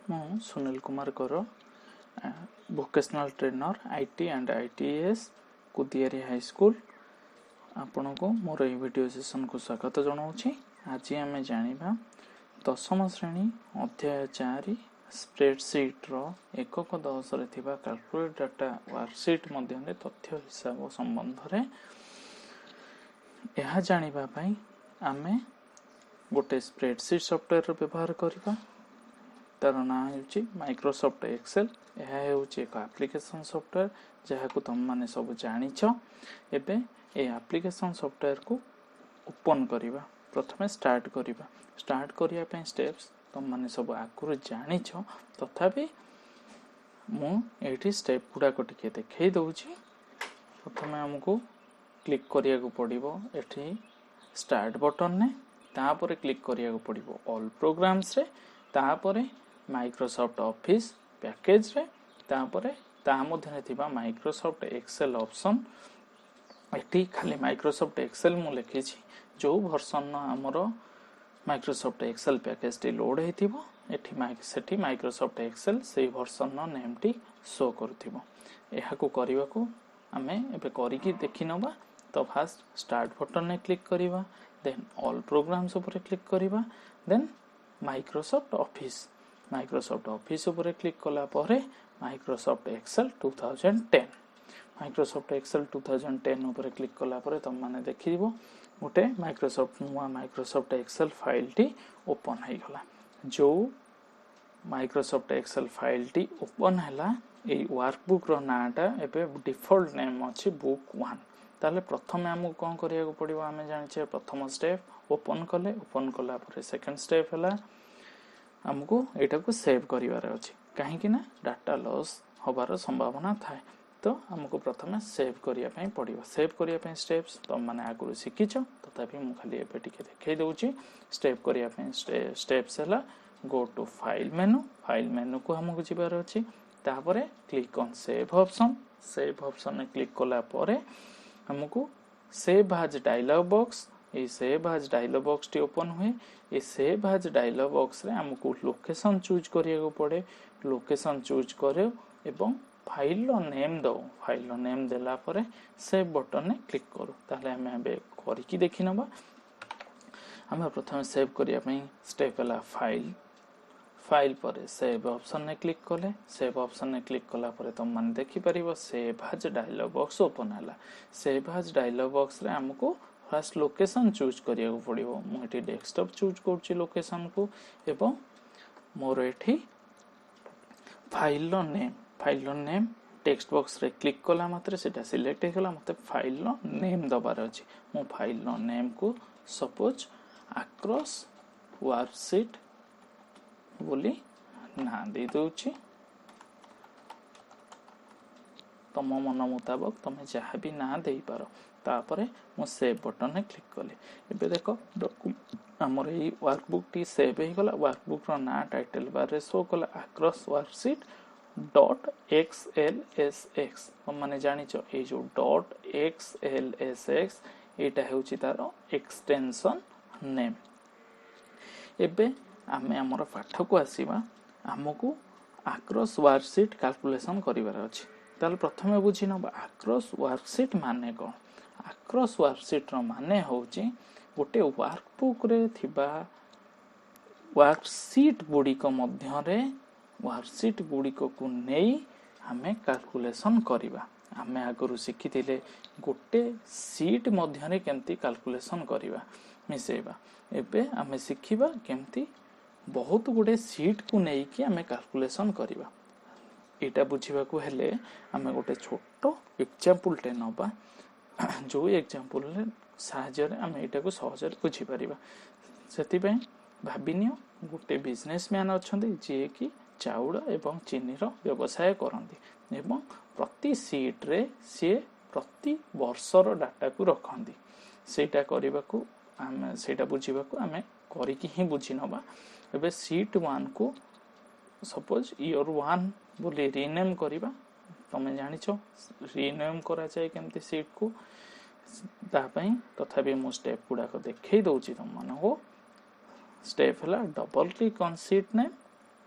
ମୁଁ ସୁନିଲ କୁମାର କର ଭୋକେଶନାଲ ଟ୍ରେନର IT and ITS Kudiari high school ଆପଣଙ୍କୁ ମୋର ଏହି ଭିଡ଼ିଓ ସେସନକୁ ସ୍ୱାଗତ ଜଣାଉଛି। ଆଜି ଆମେ ଜାଣିବା ଦଶମ ଶ୍ରେଣୀ ଅଧ୍ୟାୟ 4 ସ୍ପ୍ରେଡସିଟ୍ର ଏକକ 10ରେ ଥିବା କାଲକୁଲେଟ୍ ଡାଟା ୱାର୍କସିଟ୍ ମଧ୍ୟରେ ତଥ୍ୟ ହିସାବ ସମ୍ବନ୍ଧରେ। ଏହା ଜାଣିବା ପାଇଁ ଆମେ ଗୋଟେ ସ୍ପ୍ରେଡସିଟ୍ ସଫ୍ଟୱେयर ବ୍ୟବହାର କରିବା। तार ना हो माइक्रोसॉफ्ट एक्सेल। यह एक एप्लिकेशन सॉफ्टवेयर जहाँ तुम मैंने सब जानिछ। एबे ए एप्लिकेशन सॉफ्टवेयर को ओपन करिबा। प्रथमे स्टार्ट करिया पे स्टेप्स तुम मैंने सब आगुरी जानिछ, तथापि मु एठी स्टेप गुडा को टिके देखै दउछि। प्रथमे हमको क्लिक करिया को पड़िबो एठी स्टार्ट बटन ने, तापर क्लिक करिया को पड़िबो ऑल प्रोग्राम्स रे, तापर माइक्रोसॉफ्ट ऑफिस पैकेज रे, तापरे ता मध्यने थिबा माइक्रोसॉफ्ट एक्सेल ऑप्शन। एठी खाली माइक्रोसॉफ्ट एक्सेल मु लिखि छी। जो वर्जन न हमरो माइक्रोसॉफ्ट एक्सेल पैकेज टी लोड हेतिबो एठी माइक्रोसॉफ्ट एक्सेल से वर्जन न नेम टी शो करथिबो। एहा को करिवा को हमें एबे करि कि देखि नबा। तो फर्स्ट स्टार्ट बटन ने क्लिक करिवा, देन ऑल प्रोग्राम्स ऊपर क्लिक करिवा, देन माइक्रोसॉफ्ट ऑफिस ऊपर क्लिक कला परे माइक्रोसॉफ्ट एक्सेल 2010 ऊपर क्लिक कला परे तुम माने देखिबो गोटे माइक्रोसॉफ्ट एक्सेल फाइल टी ओपन है गला। जो माइक्रोसॉफ्ट एक्सेल फाइल टी ओपन हैला ए वर्कबुक रो नाटा एबे डिफॉल्ट नेम अछि बुक 1। ताले प्रथमे हमहु कोन करिया को पड़िबो, हमें जानिछे प्रथम स्टेप ओपन कला परे सेकंड स्टेप हैला हमको एटा को सेव करिवार अछि। काहे कि ना डाटा लॉस होबार संभावना थाए, तो हमको प्रथमे सेव करिया पई पड़िबो। सेव करिया पई स्टेप्स तुम माने आगुरु सिखिछ, तथापि मु खाली एबे टिके देखै दउछि। स्टेप करिया पई स्टेप्स हैला गो टू फाइल मेनू को हमको जिबार अछि, तापरे क्लिक ऑन सेव ऑप्शन ने क्लिक कला परे हमको सेव एज डायलॉग बॉक्स, ये सेव एज डायलॉग बॉक्स टी ओपन हुए। ये सेव एज डायलॉग बॉक्स रे हमको लोकेशन चूज करिया को पड़े। लोकेशन चूज करो एवं फाइल रो नेम दो। फाइल रो नेम देला परे सेव बटन ने क्लिक करो। ताले हमें एबे करि कि देखि नबा। हम प्रथम सेव करिया पई स्टेप हला फाइल पर सेव ऑप्शन ने क्लिक कले। सेव ऑप्शन ने क्लिक कला परे तुम माने देखि परिबो save as dialog box open हला। सेव एज डायलॉग बॉक्स रे हमको फर्स्ट लोकेशन चूज करिया को पड़िबो। मु एठी डेस्कटॉप चूज करछि लोकेशन को, एवं मोर एठी फाइल रो नेम टेक्स्ट बॉक्स रे क्लिक कला मात्रे सेटा सिलेक्ट हे गला। मते फाइल रो नेम दबार अछि। मु फाइल रो नेम को सपोज अक्रॉस वर्कशीट बोली ना दे दउछि। तम मन मुताबिक तमे जहाँ भी ना दे पारो। तापरे मु सेव बटन ने क्लिक कले। एबे देखो हमर ए वर्कबुक टी सेव हे गला। वर्कबुक रो ना टाइटल बार रे शो कला अक्रॉस वर्कशीट .xlsx। हम माने जानिचो ए जो .xlsx एटा हेउची तारो एक्सटेंशन नेम। एबे आमे हमर पाठ को आसीबा। हमकु अक्रॉस वर्कशीट कैलकुलेशन करिवार अछि। ताल प्रथमे बुझी नबा अक्रॉस वर्कशीट माने कोन। अक्रॉस वर्कशीट रो माने होची गोटे वर्कबुक रे थिबा वर्कशीट गुडी को मध्य रे वर्कशीट गुडी को नेई हमें कैलकुलेशन करिबा। हमें आगरु सिखिथिले गोटे शीट मध्य रे केमती कैलकुलेशन करिबा मिसेबा। एबे हमें सिखिबा केमती बहुत गुडे शीट को नेई कि हमें कैलकुलेशन करिबा। एटा बुझिबा को हेले हमें गोटे छोटो एग्जांपल टे नबा। जो एग्जांपल रे साहाଯ୍य रे हमें एटा को सहज रे बुझी परिबा। सेति पे भाबिनियो गोटे बिजनेसमैन अछंती जे कि चाउल एवं चीनी रो व्यवसाय करंती एवं प्रति शीट रे से प्रति वर्ष रो डाटा को रखंती। सेटा करिबा को हम सेटा बुझिबा को हमें करि कि ही बुझी नबा। एबे शीट 1 को सपोज ईयर 1 बोली रीनेम करिबा। तमे जानिछो रीनेम करा जाय केमती शीट को। ता पई तथापि मो स्टेप गुडा को देखै दउची तुम माने हो। स्टेप हला double click on sheet name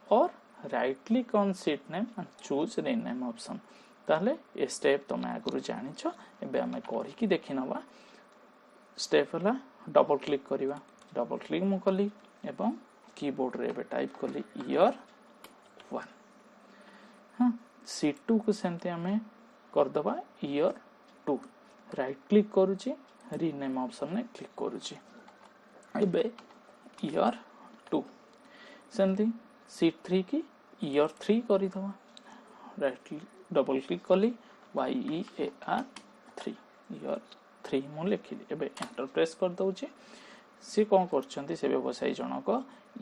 और right click on sheet name and choose rename option ताहले ए स्टेप तुम आगु जानिछ एबे आमे करिकी देखि नबा स्टेप हला डबल क्लिक करिवा डबल क्लिक मु कली एवं कीबोर्ड रे एबे टाइप कली ईयर 1 हां सीट 2 को सेंते आमे कर दबा ईयर 2 राइट क्लिक करूची रीनेम ऑप्शन ने क्लिक करूची एबे ईयर 2 सेंती सीट 3 की ईयर 3 करी दबा राइट डबल क्लिक कली YEAR 3 ईयर 3 मु लिखिली एबे एंटर प्रेस कर दउची से कोन करछंती से व्यवसायी जनक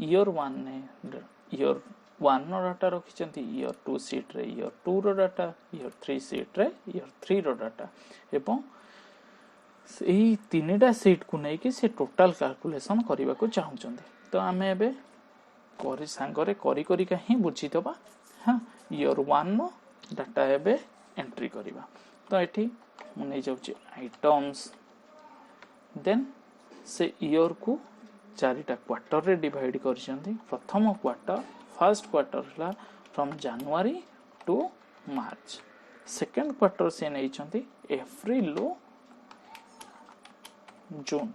ईयर 1 ने ईयर 1 नो डाटा रखिचंती ईयर 2 सीट रे ईयर 2 रो डाटा ईयर 3 सीट रे ईयर 3 रो डाटा एवं एही तीनटा सीट को नै कि से टोटल कैलकुलेशन करबा को चाहउचंती तो आमे एबे करी सांगरे करी करी का ही बुझी दबा हां ईयर 1 नो डाटा एबे एंट्री करबा तो एठी मु नै जाउची आइटम्स देन से ईयर को चारिटा क्वार्टर रे डिवाइड करछंती प्रथम क्वार्टर फर्स्ट क्वार्टर हला from January to March second quarter से नै छंती अप्रैल लो जून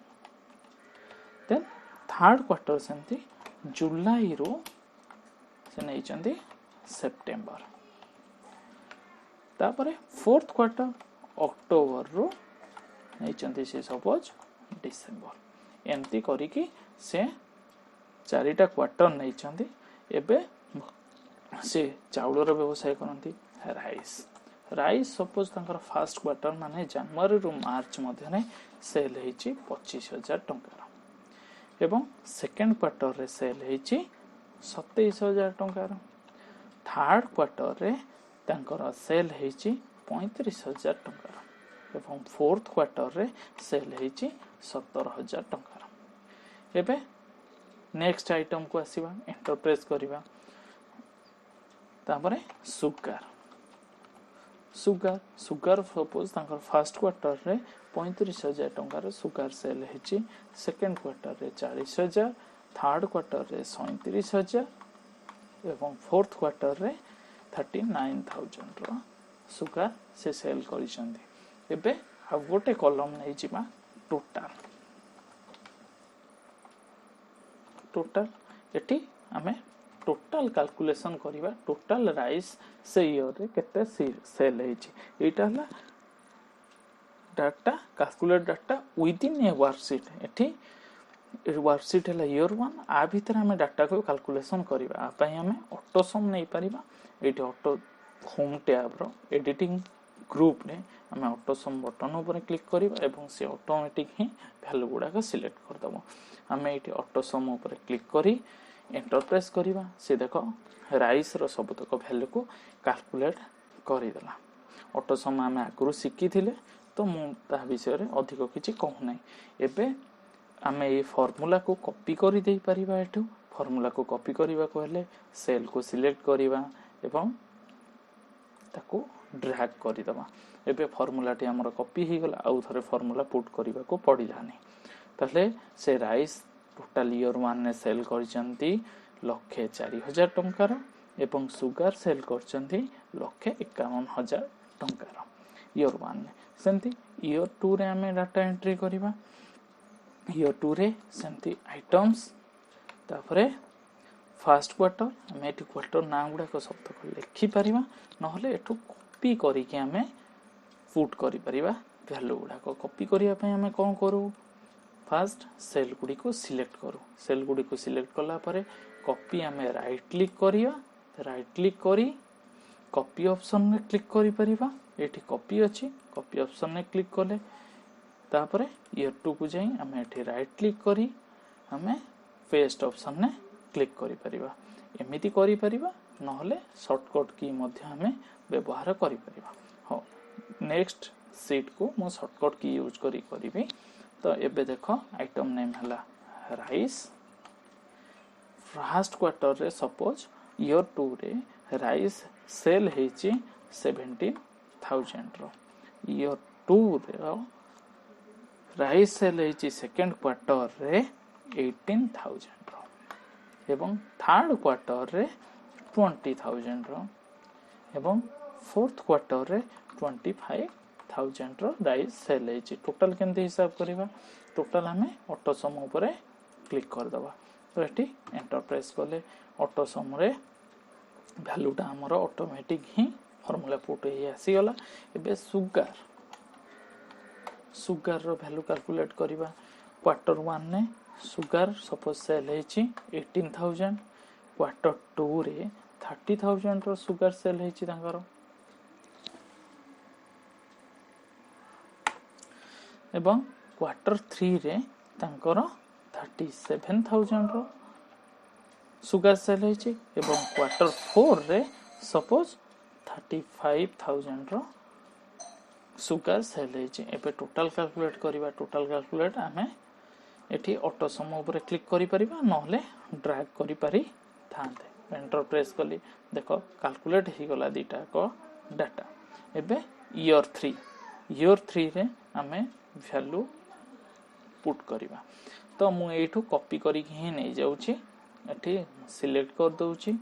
देन थर्ड क्वार्टर सेंती जुलाई रो से नै छंती सितंबर तापरे फोर्थ क्वार्टर अक्टोबर रो नै छंती से सपोज डिसेंबर एमती करी कि से चारिटा क्वार्टर नै छंती एबे से चाउलर व्यवसाय करंती राइस राइस सपोज तंकर फर्स्ट क्वार्टर माने जनवरी रो मार्च मध्ये ने सेल हेची 25000 टंका एवं सेकंड क्वार्टर रे सेल हेची 27000 टंका थर्ड क्वार्टर रे तंकर सेल हेची 35000 टंका एवं फोर्थ क्वार्टर रे सेल हेची 17000 टंका एबे नेक्स्ट आइटम को आसीबा एंटर प्रेस करिबा तापरे सुगर सुगर सुगर सपोज तांकर फर्स्ट क्वार्टर रे 35000 टंका रे सुगर सेल हेची सेकंड क्वार्टर रे 40000 थर्ड क्वार्टर रे 37000 एवं फोर्थ क्वार्टर रे 39000 रो सुगर से सेल करिसंती एबे आ गोटे कॉलम नै जिबा टोटल एटी आमे टोटल कैलकुलेशन करिबा टोटल राइस से ईयर रे केते सेल हेची एटा हला data calculate data with in A worksheet eighty worksheet हला ईयर 1 आ भीतर आमे डाटा को कैलकुलेशन करिबा आ पई आमे ऑटो सम नै परिबा एटी ऑटो होम टैब रो एडिटिंग ग्रुप रे आमे ऑटो सम बटन ऊपर क्लिक करिबा एवं से ऑटोमेटिक ही वैल्यू गुडा को सिलेक्ट कर दबो आमे एटी ऑटो सम ऊपर क्लिक करी एंटर प्रेस करिबा से देखो राइस रो सब तक वैल्यू को कैलकुलेट करि देला ऑटो सम आमे आगु सिखि थिले तो मु ता विषय रे अधिक किछि कहू नै एबे आमे ए फार्मूला को कॉपी करि देई परिबा एठू फार्मूला को कॉपी करिबा को हेले सेल को सिलेक्ट करिबा एवं ताको ड्रैग करि दबा एबे फार्मूला टी हमर कॉपी ही गला आउ थरे फार्मूला पुट करिबा को पड़िला नै तले से राइस टोटल ईयर 1 ने सेल करचंती 1,04,000 टंका रो एवं सुगर सेल करचंती 1,51,000 टंका रो ईयर 1 ने सेंती ईयर 2 रे हमें डाटा एंट्री करिबा ईयर 2 रे सेंती आइटम्स तापरे फर्स्ट क्वार्टर हमें एटी क्वार्टर ना गुडा को सब तक लिखि परिबा नहले एठू कॉपी करी के हमें पुट करि परिबा वैल्यू गुडा को कॉपी करिया पय हमें कोन करू फर्स्ट सेल गुडी को सिलेक्ट करू सेल गुडी को सिलेक्ट करला परे कॉपी हमें राइट क्लिक करिया राइट क्लिक करी कॉपी ऑप्शन में क्लिक करि परिबा एठी कॉपी अछि कॉपी ऑप्शन में क्लिक करले तापरे ईयर 2 को जाई हमें एठी राइट क्लिक करी हमें पेस्ट ऑप्शन में क्लिक करि परिबा एमिति करि परिबा नहले शॉर्टकट की मध्य हमें व्यवहार करि परिबा हो नेक्स्ट सीट को मो शॉर्टकट की यूज करी करिबी तो एबे देखो आइटम नेम हला राइस फर्स्ट क्वार्टर रे सपोज ईयर 2 रे राइस सेल हेची 17,000 रो ईयर 2 रे राइस सेल हेची सेकंड क्वार्टर रे 18,000 रो एवं थर्ड क्वार्टर रे 20,000 रो एवं फोर्थ क्वार्टर रे 25,000 रो राइस सेल है। टोटल केमती हिसाब करवा टोटल आम ऑटो सम ऊपर क्लिक करदे तो ये एंटर प्रेस कले ऑटो सम रे भैल्यूटा आमर ऑटोमेटिक ही फॉर्मूला पुट ही आसीगला। एबे सुगार रो वैल्यू कैलकुलेट करवा क्वार्टर 1 ने सुगार सपोज सेल है 18,000 क्वार्टर 2 रे 30,000 रो सुगार सेल है एवं क्वार्टर 3 रे तांकर 37,000 रो सुगार सेल है एवं क्वार्टर 4 रे सपोज 35,000 रो सुगार सेल है। एबे टोटल कैलकुलेट करवा टोटल कैलकुलेट आमे एठी ऑटो सम ऊपर क्लिक करि परिबा नहले ड्रैग करि पारि थांते एंटर प्रेस कली देखो कैलकुलेट ही गला दीटा को डाटा। एबे ईयर 3 रे आमे वैल्यू पुट करवा तो मु एठू कॉपी करी ही नहीं जाउची एठी सिलेक्ट कर दउची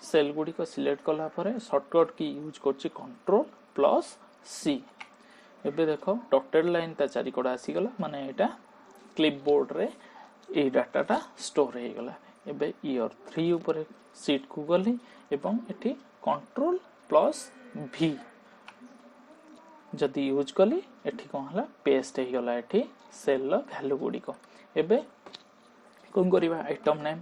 सेल गुडी को सिलेक्ट कला परे शॉर्टकट की यूज करची कंट्रोल प्लस सी। एबे देखो डॉटेड लाइन ता चारि कोडा आसी गला माने एटा क्लिपबोर्ड रे ए डाटाटा स्टोर हो गला। एबे ईयर 3 ऊपर सीट को गली एवं एठी कंट्रोल प्लस भी जदि यूज कली एठी कोन हला पेस्ट हो गला एठी सेल लो वैल्यू गुडी को। एबे कोन करबा item name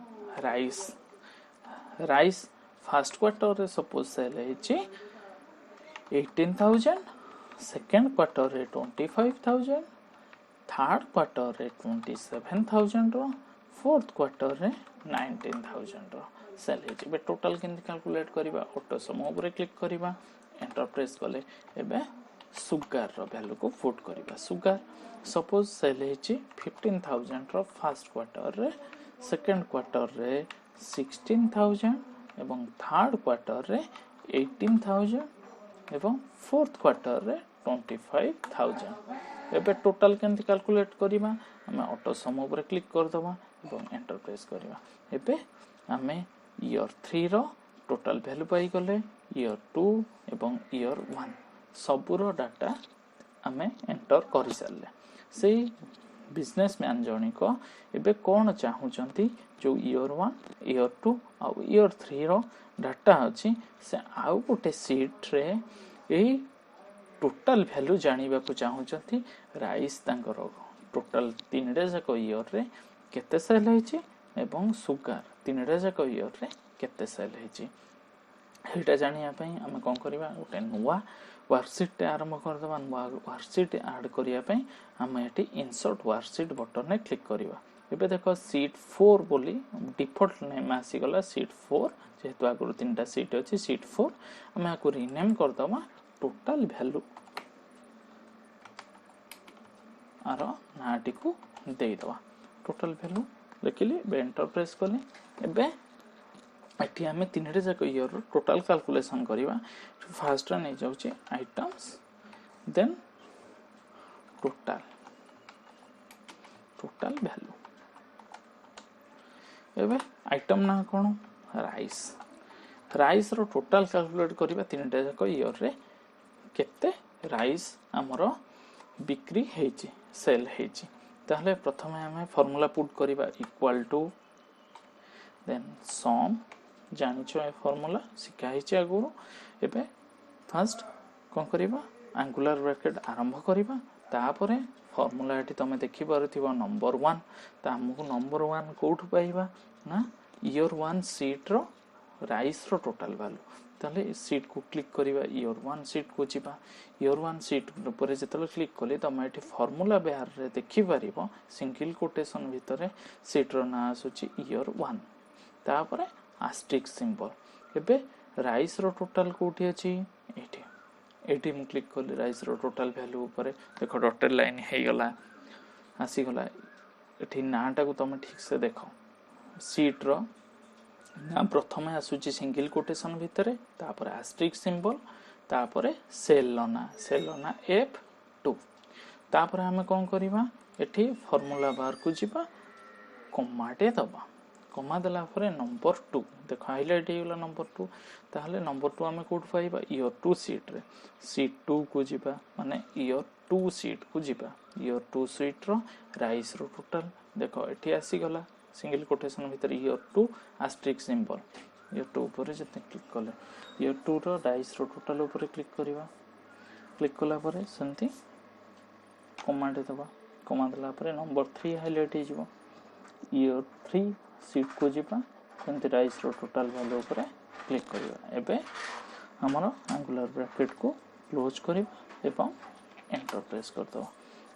rice first quarter रे सपोज सेल है 18,000 सेकंड क्वार्टर रे 25,000 थर्ड क्वार्टर रे 27,000 रो फोर्थ क्वार्टर रे 19,000 रो सेल है। टोटल केमती कैलकुलेट करबा ऑटो सम ऊपर क्लिक करबा एंटर प्रेस कले एबे सुगार रो वैल्यू को पुट करबा सुगार सपोज सेल है 15,000 रो फर्स्ट क्वार्टर रे सेकंड क्वार्टर रे 16,000 एवं थर्ड क्वार्टर रे 18,000 एवं फोर्थ क्वार्टर रे 25,000। एबे टोटल केमती कैलकुलेट करबा हमें ऑटो सम ऊपर क्लिक कर दबा एवं एंटर प्रेस करबा। एबे हमें ईयर 3 रो टोटल वैल्यू पाई गले ईयर 2 एवं ईयर 1 सबुरो डाटा हमें एंटर करि सारले। से बिजनेसमैन जणी को एबे कोन चाहूचंती जो ईयर 1 ईयर 2 आ ईयर 3 रो डाटा अछि से आउ गोटे सीट रे एही टोटल वैल्यू जानिबा को चाहूचंती राइस तांकर टोटल 3 रे जाको ईयर रे केते सेल हैछि एवं सुगार 3 रे जाको ईयर रे केते सेल हैछि हेटा जानिया पई हम कोन करबा गोटे नुवा वर्कशीट आरंभ कर दबा। नुवा वर्कशीट ऐड करिया पई हम एटी इंसर्ट वर्कशीट बटन ने क्लिक करबा। एबे देखो सीट 4 बोली डिफॉल्ट नेम आसी गला सीट 4 जेतु आगु 3टा सीट अछि सीट 4 हम आको रीनेम कर दबा टोटल वैल्यू आरो नाटी को दे दबा टोटल वैल्यू लिखली एंटर प्रेस कले। एबे एठी हमें 3 रे जाको ईयर टोटल कैलकुलेशन करबा फर्स्ट नै जाउची आइटम्स देन टोटल वैल्यू। एबे आइटम ना कोन राइस रो टोटल कैलकुलेट करबा 3 रे जाको ईयर रे केते राइस हमरो बिक्री हेची सेल हेची ताहले प्रथमे हमें फार्मूला पुट करबा इक्वल टू देन सम जानिछो ए फार्मूला सिखाइछि आगु। एबे फर्स्ट कोन करबा एंगुलर ब्रैकेट आरंभ करबा तापरे फार्मूला एठी तमे देखि परथिबो नंबर 1 ता हमकु नंबर 1 कोठु पाइबा ना ईयर 1 सीट रो राइस रो टोटल वैल्यू ताले सीट को क्लिक करबा ईयर 1 सीट को जिबा ईयर 1 सीट ऊपर जेतले क्लिक कले तमे एठी फार्मूला बार रे देखि परिबो सिंगल कोटेशन भितरे सीट रो ना आसुची ईयर 1 तापरे आस्ट्रिक सिंबल। एबे राइस रो टोटल कोठी अछि एठी मु क्लिक कली राइस रो टोटल वैल्यू ऊपर देखो डॉटेड लाइन हे गला आसी गला एठी नाटा को तमे ठीक से देखो सीट रो ना प्रथमे आसुची सिंगल कोटेशन भितरे तापरे आस्ट्रिक सिंबल तापरे सेल ना F2 तापरे हमें कोन करिबा एठी फार्मूला बार को जिबा कमाटे दबा कमा देला परे नंबर 2 देखो हाइलाइट हो गला नंबर 2 ताहले नंबर 2 हमें कोड पाइबा ईयर 2 सीट रे सीट 2 को जीवा माने ईयर 2 सीट को जीवा ईयर 2 सीट रो राइस रो टोटल देखो एठी आसी गला सिंगल कोटेशन भीतर ईयर 2 एस्टेरिस्क सिंबल ईयर 2 ऊपर जते क्लिक कले ईयर 2 रो राइस रो टोटल ऊपर क्लिक करबा क्लिक कला परे सेंती कमांड देबा कमांड देला परे नंबर 3 हाइलाइट हो जीवो ईयर 3 सीट को जीवा सेंती राइस रो टोटल वैल्यू ऊपर क्लिक करबा एबे हमर एंगुलर ब्रैकेट को क्लोज करबा एवं एंटर प्रेस कर दो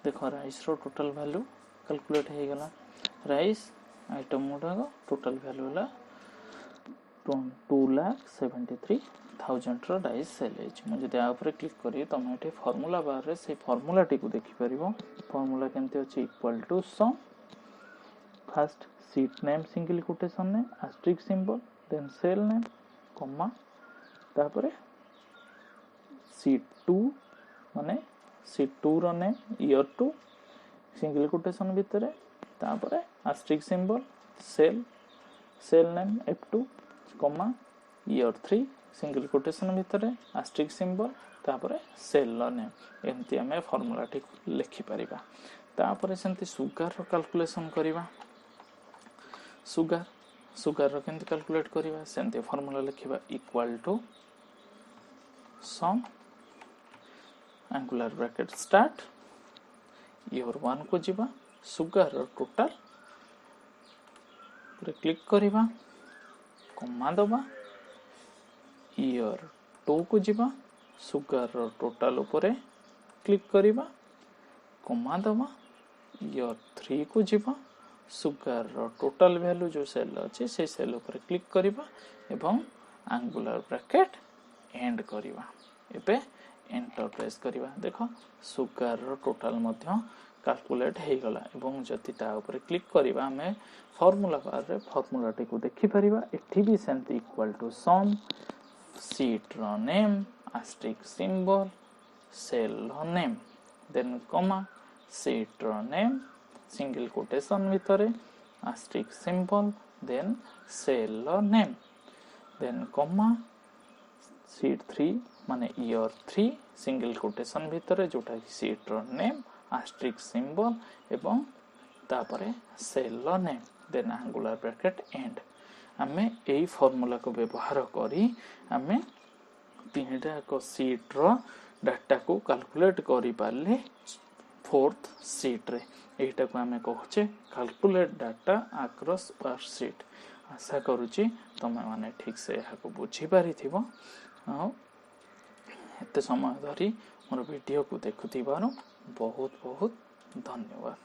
देखो राइस रो टोटल वैल्यू कैलकुलेट हो गला राइस आइटम गुडा टोटल वैल्यू ला 2,73,000 रो राइस सेल है मुझे दे ऊपर क्लिक करी तुम एठी फार्मूला बार रे से फार्मूला टी को देखि परिबो फार्मूला केमते अछि equal to sum first sheet name single quotation ने asterisk symbol then cell name comma तापरे सीट 2 माने सीट 2 रो नेम ईयर 2 सिंगल कोटेशन भितरे तापरे asterisk symbol cell name F2 comma year 3 single quotation भितरे एस्टेरिस्क सिंबल तापरे cell name एमती हमें फार्मूला टी लिखि परिबा तापरे सेंती सुगर रो कैलकुलेशन करिबा सुगर रो केंती कैलकुलेट करिबा सेंती फार्मूला लिखिबा equal to sum angular bracket start year 1 को जीवा सुगर रो टोटल पर क्लिक करिबा कमा दबा ईयर 2 को जीवा सुगर रो टोटल ऊपर क्लिक करिबा कमा दबा ईयर 3 को जीवा सुगर रो टोटल वैल्यू जो सेल अछि से सेल ऊपर क्लिक करिबा एवं एंगुलर ब्रैकेट एंड करिबा एबे एंटर प्रेस करिबा देखो सुगर रो टोटल मध्य कैलकुलेट हे गला एवं जति ता ऊपर क्लिक करिबा हमें फार्मूला बार रे फार्मूला टी को देखि परिबा एठी भी सेंती इक्वल टू सम सीट रो नेम एस्टेरिस्क सिंबल सेल रो नेम देन कॉमा सीट रो नेम सिंगल कोटेशन भितरे एस्टेरिस्क सिंबल देन सेल रो नेम देन कॉमा सीट 3 माने ईयर 3 सिंगल कोटेशन भितरे जोटा कि सीट रो नेम एस्टेरिस्क सिंबल एवं तापरे सेल रो name then angular bracket and हमें एई फार्मूला को व्यवहार करी हमें तीनटा को सीट रो डाटा को कैलकुलेट करि पाले फोर्थ सीट रे एटा को हमें कहचे कैलकुलेट डाटा अक्रॉस पर सीट आशा करूची तमे माने ठीक से यहा को बुझी पारि थिबो आ एते समय धरी मोर वीडियो को देखुथिबारो बहुत बहुत धन्यवाद।